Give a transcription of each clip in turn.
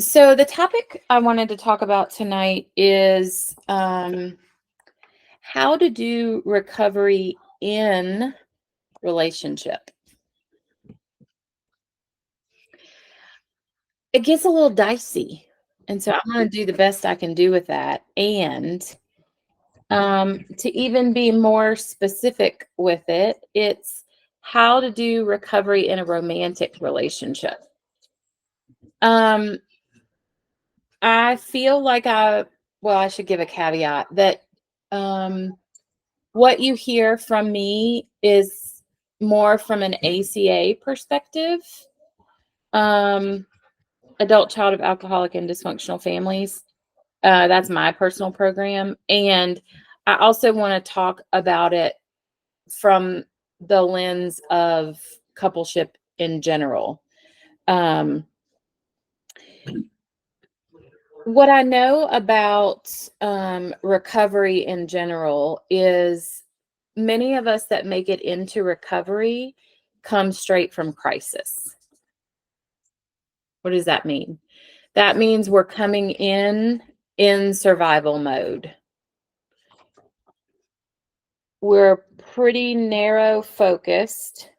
So the topic I wanted to talk about tonight is how to do recovery in relationship. It gets a little dicey, and so I'm going to do the best I can do with that. And to even be more specific with it, it's how to do recovery in a romantic relationship. Um, I feel like I should give a caveat that what you hear from me is more from an ACA perspective, um, adult child of alcoholic and dysfunctional families. That's my personal program. And I also want to talk about it from the lens of coupleship in general. What I know about recovery in general is many of us that make it into recovery come straight from crisis. What does that mean? That means we're coming in survival mode. We're pretty narrow focused,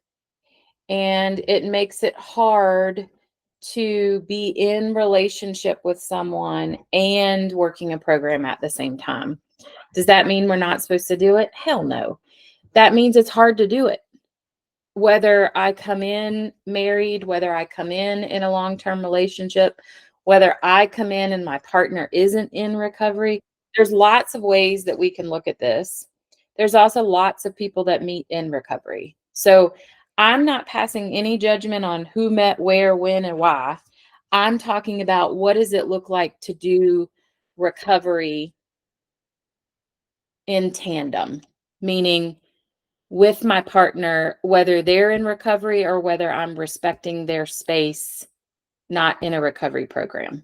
and it makes it hard to be in relationship with someone and working a program at the same time. Does that mean we're not supposed to do it? Hell no. That means it's hard to do it. Whether I come in married, whether I come in a long-term relationship, whether I come in and my partner isn't in recovery, there's lots of ways that we can look at this. There's also lots of people that meet in recovery. So I'm not passing any judgment on who met where, when, and why. I'm talking about what does it look like to do recovery in tandem, meaning with my partner, whether they're in recovery or whether I'm respecting their space, not in a recovery program.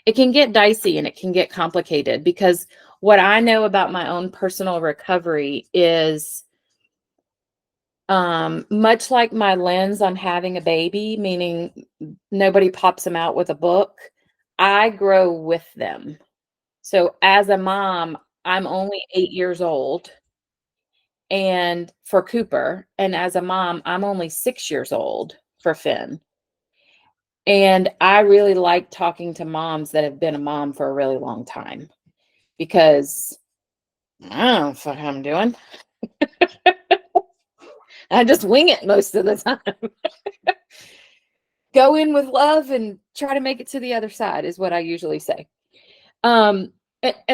It can get dicey and it can get complicated because what I know about my own personal recovery is much like my lens on having a baby, meaning nobody pops them out with a book, I grow with them. So as a mom, I'm only 8 years old. And for Cooper, and as a mom, I'm only 6 years old for Finn. And I really like talking to moms that have been a mom for a really long time because I don't know what I'm doing. I just wing it most of the time. Go in with love and try to make it to the other side is what I usually say. And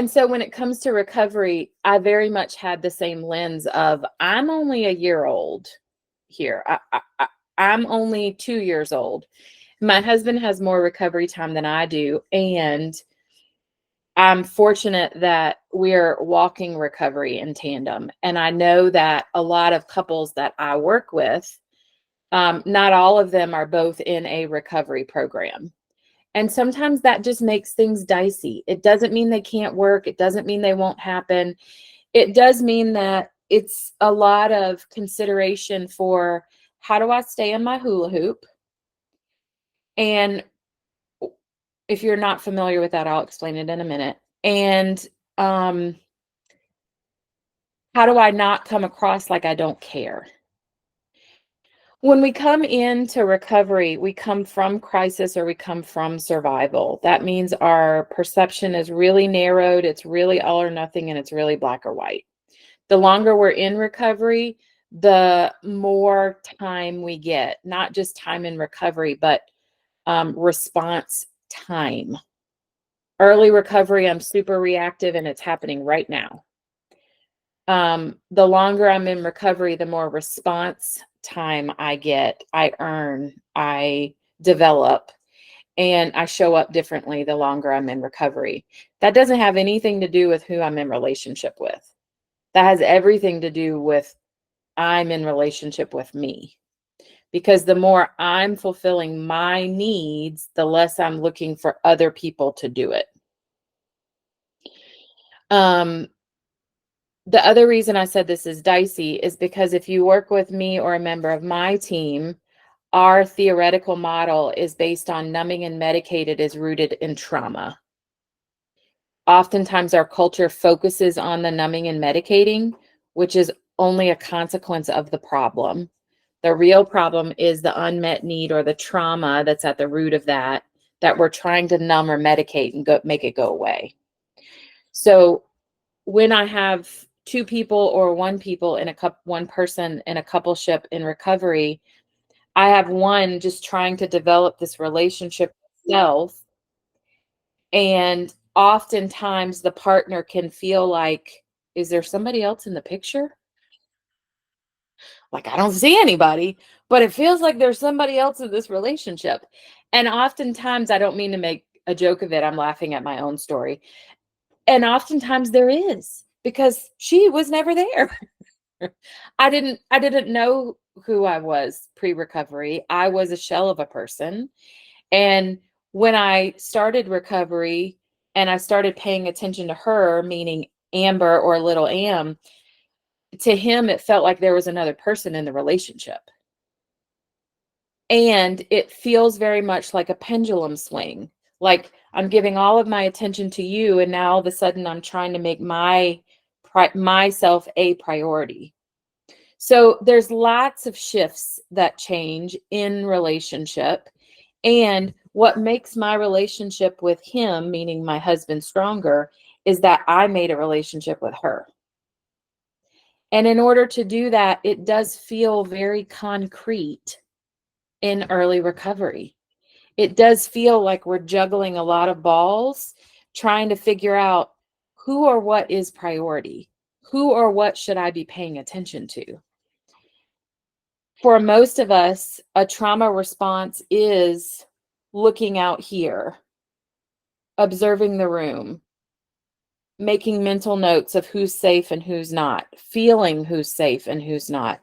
so when it comes to recovery, I very much had the same lens of I'm only a year old here. I'm only 2 years old. My husband has more recovery time than I do. And I'm fortunate that we're walking recovery in tandem. And I know that a lot of couples that I work with, not all of them are both in a recovery program. And sometimes that just makes things dicey. It doesn't mean they can't work. It doesn't mean they won't happen. It does mean that it's a lot of consideration for how do I stay in my hula hoop? And if you're not familiar with that, I'll explain it in a minute. And how do I not come across like I don't care? When we come into recovery, we come from crisis or we come from survival. That means our perception is really narrowed, it's really all or nothing, and it's really black or white. The longer we're in recovery, the more time we get, not just time in recovery, but response time. Early recovery, I'm super reactive and it's happening right now. The longer I'm in recovery, the more response time I get, I earn, I develop, and I show up differently the longer I'm in recovery. That doesn't have anything to do with who I'm in relationship with. That has everything to do with I'm in relationship with me. Because the more I'm fulfilling my needs, the less I'm looking for other people to do it. The other reason I said this is dicey is because if you work with me or a member of my team, Our theoretical model is based on numbing and medicated is rooted in trauma. Oftentimes, our culture focuses on the numbing and medicating, which is only a consequence of the problem. The real problem is the unmet need or the trauma that's at the root of that we're trying to numb or medicate and make it go away. So when I have two people or one person in a coupleship in recovery, I have one just trying to develop this relationship with self. And oftentimes the partner can feel like, is there somebody else in the picture? Like, I don't see anybody, but it feels like there's somebody else in this relationship. And oftentimes, I don't mean to make a joke of it. I'm laughing at my own story. And oftentimes there is, because she was never there. I didn't know who I was pre-recovery. I was a shell of a person. And when I started recovery and I started paying attention to her, meaning Amber or little Am, to him, it felt like there was another person in the relationship. And it feels very much like a pendulum swing. Like I'm giving all of my attention to you, and now all of a sudden I'm trying to make myself a priority. So there's lots of shifts that change in relationship. And what makes my relationship with him, meaning my husband, stronger is that I made a relationship with her. And in order to do that, it does feel very concrete in early recovery. It does feel like we're juggling a lot of balls, trying to figure out who or what is priority, who or what should I be paying attention to. For most of us, a trauma response is looking out here, observing the room, making mental notes of who's safe and who's not, feeling who's safe and who's not.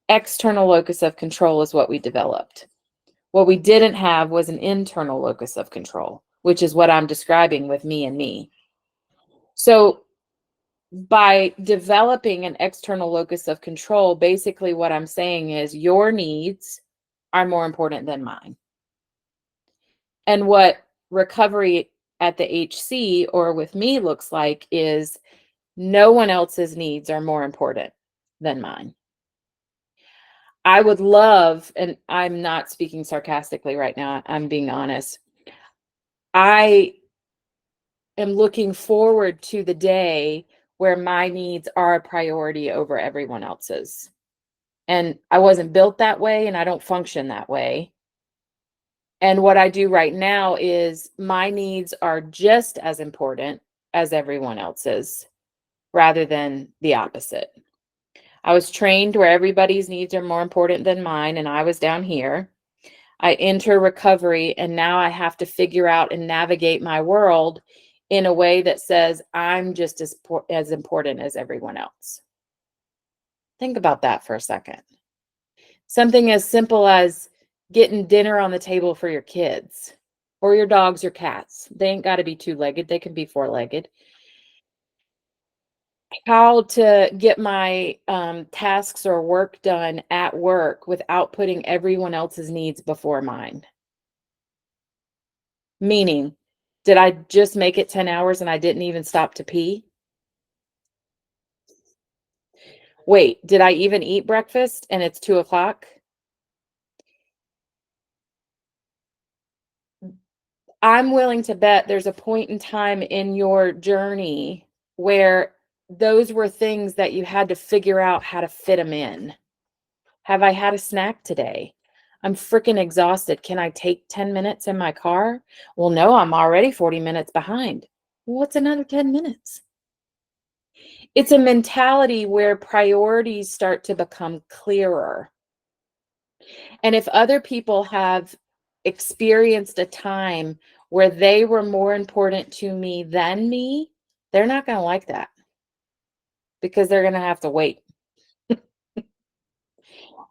External locus of control is what we developed. What we didn't have was an internal locus of control, which is what I'm describing with me and me. So by developing an external locus of control, basically what I'm saying is your needs are more important than mine. And what recovery at the HC or with me looks like is no one else's needs are more important than mine. I would love, and I'm not speaking sarcastically right now, I'm being honest. I am looking forward to the day where my needs are a priority over everyone else's. And I wasn't built that way, and I don't function that way. And what I do right now is my needs are just as important as everyone else's, rather than the opposite. I was trained where everybody's needs are more important than mine, and I was down here. I enter recovery, and now I have to figure out and navigate my world in a way that says I'm just as important as everyone else. Think about that for a second. Something as simple as getting dinner on the table for your kids or your dogs or cats. They ain't got to be two-legged. They can be four-legged. How to get my tasks or work done at work without putting everyone else's needs before mine. Meaning, did I just make it 10 hours and I didn't even stop to pee? Wait, did I even eat breakfast and it's 2:00? I'm willing to bet there's a point in time in your journey where those were things that you had to figure out how to fit them in. Have I had a snack today? I'm freaking exhausted. Can I take 10 minutes in my car? Well, no, I'm already 40 minutes behind. What's another 10 minutes? It's a mentality where priorities start to become clearer. And if other people have experienced a time where they were more important to me than me, they're not going to like that because they're going to have to wait.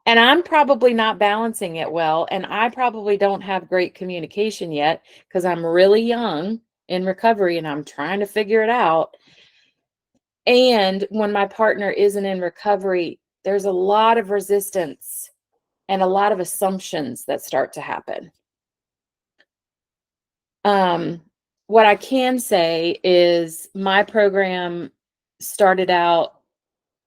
And I'm probably not balancing it well. And I probably don't have great communication yet because I'm really young in recovery and I'm trying to figure it out. And when my partner isn't in recovery, there's a lot of resistance and a lot of assumptions that start to happen. What I can say is my program started out,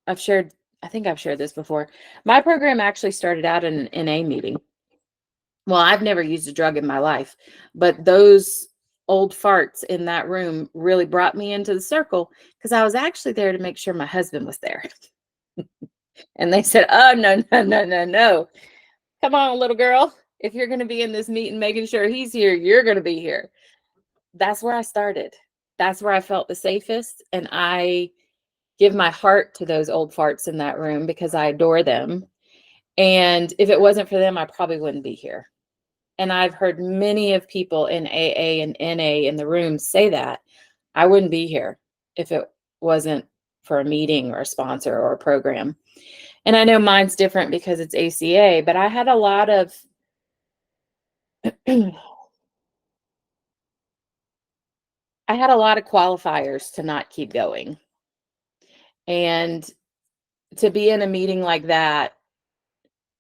I think I've shared this before. My program actually started out in an NA meeting. Well, I've never used a drug in my life, but those old farts in that room really brought me into the circle because I was actually there to make sure my husband was there. And they said, oh, no, no, no, no, no. Come on, little girl. If you're going to be in this meeting making sure he's here, you're going to be here. That's where I started. That's where I felt the safest. And I give my heart to those old farts in that room because I adore them. And if it wasn't for them, I probably wouldn't be here. And I've heard many of people in AA and NA in the room say that. I wouldn't be here if it wasn't for a meeting or a sponsor or a program. And I know mine's different because it's ACA, but I had a lot of I had a lot of qualifiers to not keep going. And to be in a meeting like that,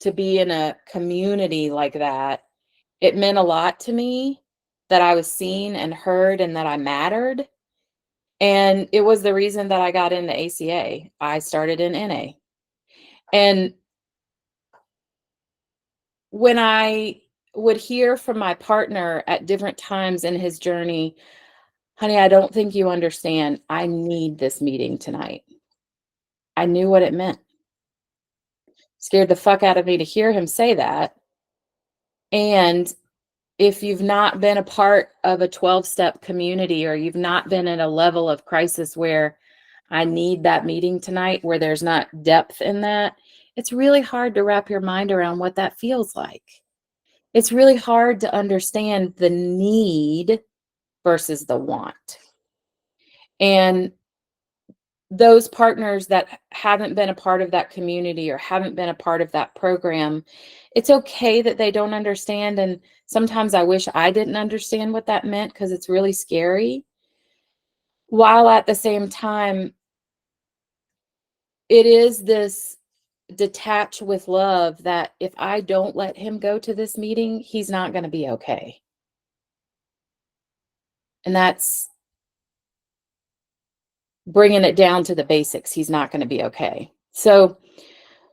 to be in a community like that, it meant a lot to me that I was seen and heard and that I mattered. And it was the reason that I got into ACA. I started in NA. And when I would hear from my partner at different times in his journey, honey, I don't think you understand. I need this meeting tonight. I knew what it meant. Scared the fuck out of me to hear him say that. And if you've not been a part of a 12-step community, or you've not been at a level of crisis where I need that meeting tonight, where there's not depth in that, it's really hard to wrap your mind around what that feels like. It's really hard to understand the need versus the want. And those partners that haven't been a part of that community or haven't been a part of that program, it's okay that they don't understand. And sometimes I wish I didn't understand what that meant because it's really scary. While at the same time, it is this detach with love that if I don't let him go to this meeting, he's not going to be okay. And that's bringing it down to the basics. He's not going to be okay. So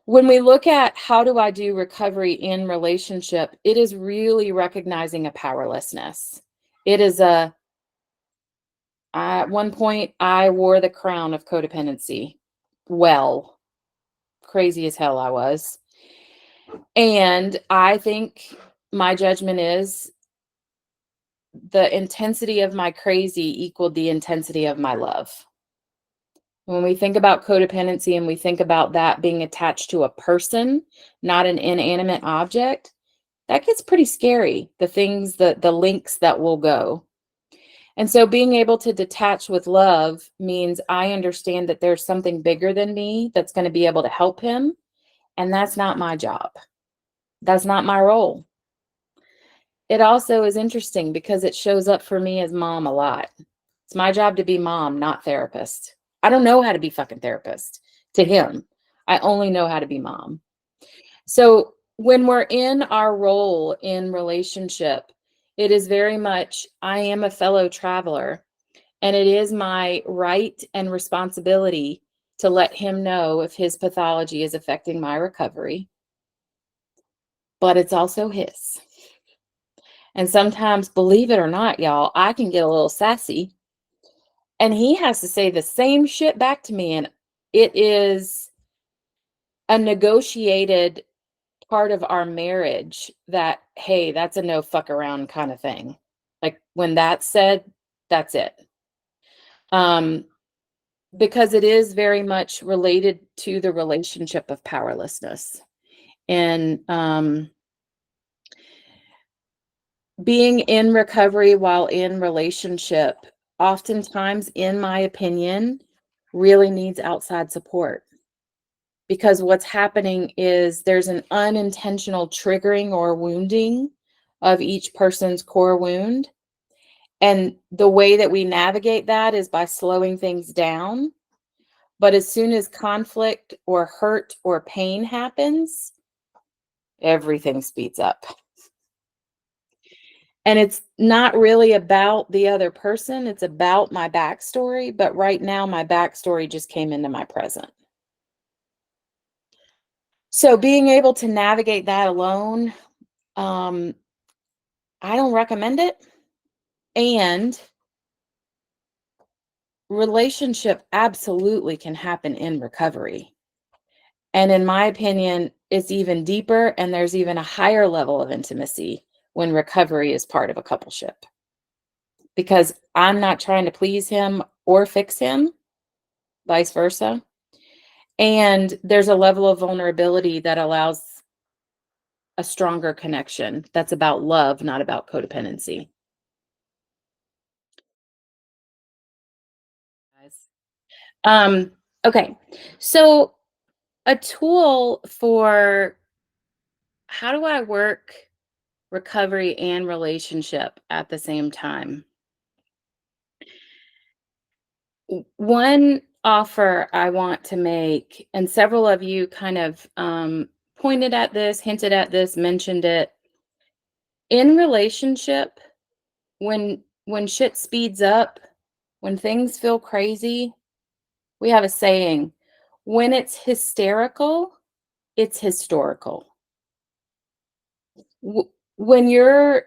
when we look at how do I do recovery in relationship, it is really recognizing a powerlessness. It is at one point, I wore the crown of codependency. Well, crazy as hell I was. And I think my judgment is the intensity of my crazy equaled the intensity of my love. When we think about codependency and we think about that being attached to a person, not an inanimate object, that gets pretty scary. The things, the links that will go. And so being able to detach with love means I understand that there's something bigger than me that's going to be able to help him. And that's not my job. That's not my role. It also is interesting because it shows up for me as mom a lot. It's my job to be mom, not therapist. I don't know how to be fucking therapist to him. I only know how to be mom. So when we're in our role in relationship, it is very much, I am a fellow traveler, and it is my right and responsibility to let him know if his pathology is affecting my recovery, but it's also his. And sometimes, believe it or not, y'all, I can get a little sassy. And he has to say the same shit back to me. And it is a negotiated part of our marriage that, hey, that's a no fuck around kind of thing. Like when that's said, that's it. Because it is very much related to the relationship of powerlessness. And being in recovery while in relationship, oftentimes, in my opinion, really needs outside support. Because what's happening is there's an unintentional triggering or wounding of each person's core wound. And the way that we navigate that is by slowing things down. But as soon as conflict or hurt or pain happens, everything speeds up. And it's not really about the other person, it's about my backstory, but right now my backstory just came into my present. So being able to navigate that alone, um, I don't recommend it. And relationship absolutely can happen in recovery. And in my opinion, it's even deeper and there's even a higher level of intimacy when recovery is part of a coupleship. Because I'm not trying to please him or fix him, vice versa. And there's a level of vulnerability that allows a stronger connection that's about love, not about codependency. Um, okay. So a tool for how do I work recovery and relationship at the same time? One offer I want to make, and several of you kind of pointed at this, hinted at this, mentioned it. In relationship, when shit speeds up, when things feel crazy, we have a saying, when it's hysterical, it's historical. When you're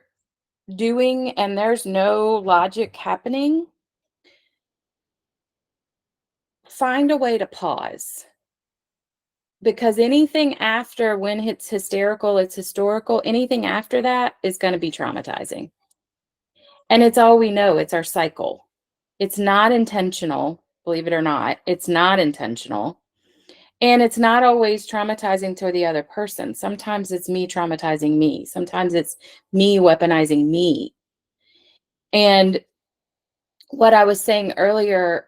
doing and there's no logic happening, find a way to pause. Because anything after when it's hysterical, it's historical, anything after that is going to be traumatizing. And it's all we know, it's our cycle. It's not intentional, believe it or not. It's not intentional. And it's not always traumatizing to the other person. Sometimes it's me traumatizing me. Sometimes it's me weaponizing me. And what I was saying earlier,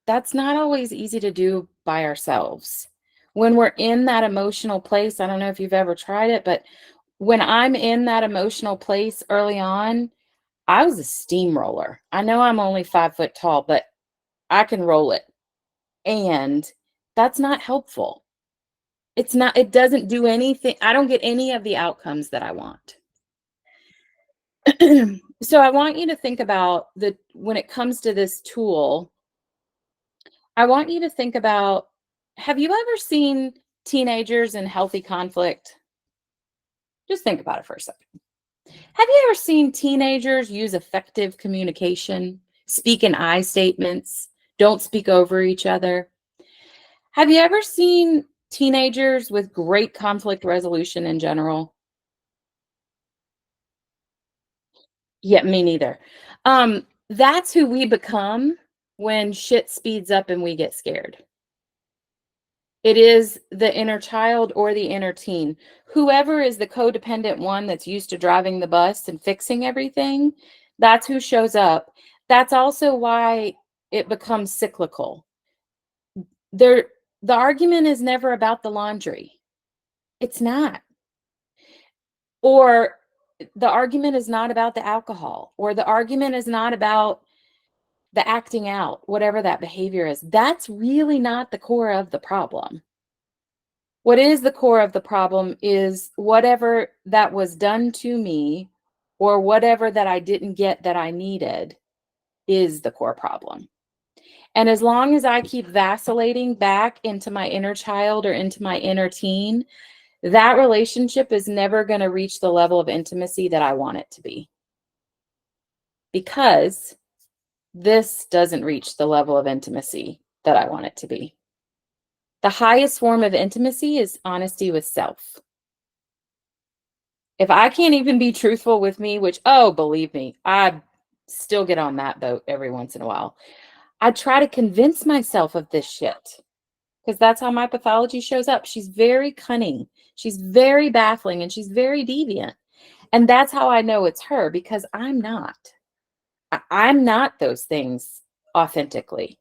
that's not always easy to do by ourselves. When we're in that emotional place, I don't know if you've ever tried it, but when I'm in that emotional place early on, I was a steamroller. I know I'm only 5 foot tall, but I can roll it. And that's not helpful. It's not, it doesn't do anything. I don't get any of the outcomes that I want. So I want you to think about when it comes to this tool, I want you to think about, have you ever seen teenagers in healthy conflict? Just think about it for a second. Have you ever seen teenagers use effective communication, speak in I statements, don't speak over each other? Have you ever seen teenagers with great conflict resolution in general? Yeah, me neither. That's who we become when shit speeds up and we get scared. It is the inner child or the inner teen. Whoever is the codependent one that's used to driving the bus and fixing everything, that's who shows up. That's also why it becomes cyclical. There, the argument is never about the laundry. It's not. Or the argument is not about the alcohol, or the argument is not about the acting out, whatever that behavior is. That's really not the core of the problem. What is the core of the problem is whatever that was done to me or whatever that I didn't get that I needed is the core problem. And as long as I keep vacillating back into my inner child or into my inner teen, that relationship is never going to reach the level of intimacy that I want it to be. Because this doesn't reach the level of intimacy that I want it to be. The highest form of intimacy is honesty with self. If I can't even be truthful with me, which, oh, believe me, I still get on that boat every once in a while. I try to convince myself of this shit because that's how my pathology shows up. She's very cunning. She's very baffling and she's very deviant. And that's how I know it's her because I'm not. I'm not those things authentically.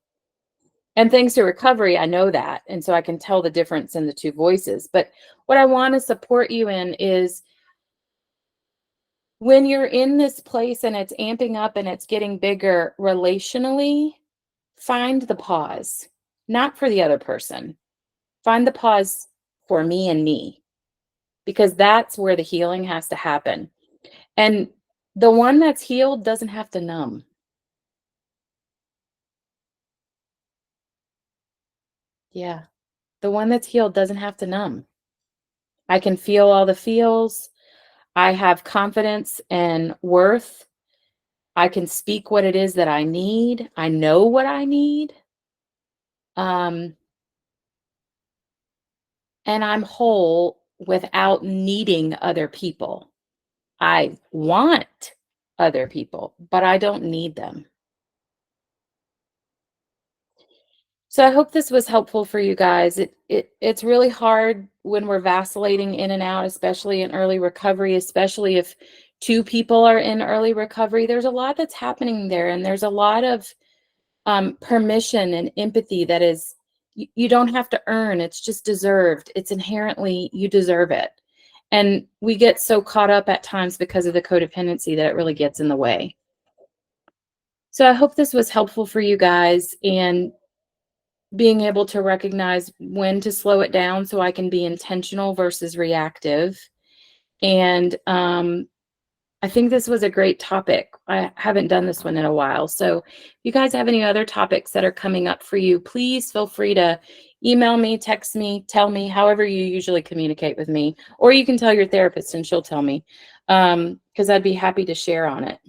And thanks to recovery, I know that. And so I can tell the difference in the two voices. But what I want to support you in is when you're in this place and it's amping up and it's getting bigger relationally, find the pause, not for the other person. Find the pause for me and me. because that's where the healing has to happen. And the one that's healed doesn't have to numb. Yeah. The one that's healed doesn't have to numb. I can feel all the feels. I have confidence and worth. I can speak what it is that I need. I know what I need. Um, and I'm whole without needing other people. I want other people, but I don't need them. So I hope this was helpful for you guys. It's really hard when we're vacillating in and out, especially in early recovery, especially if two people are in early recovery. There's a lot that's happening there, and there's a lot of permission and empathy that is you don't have to earn. It's just deserved. It's inherently you deserve it. And we get so caught up at times because of the codependency that it really gets in the way. So I hope this was helpful for you guys, and being able to recognize when to slow it down so I can be intentional versus reactive. And I think this was a great topic. I haven't done this one in a while. So if you guys have any other topics that are coming up for you, please feel free to email me, text me, tell me, however you usually communicate with me. Or you can tell your therapist and she'll tell me, because I'd be happy to share on it.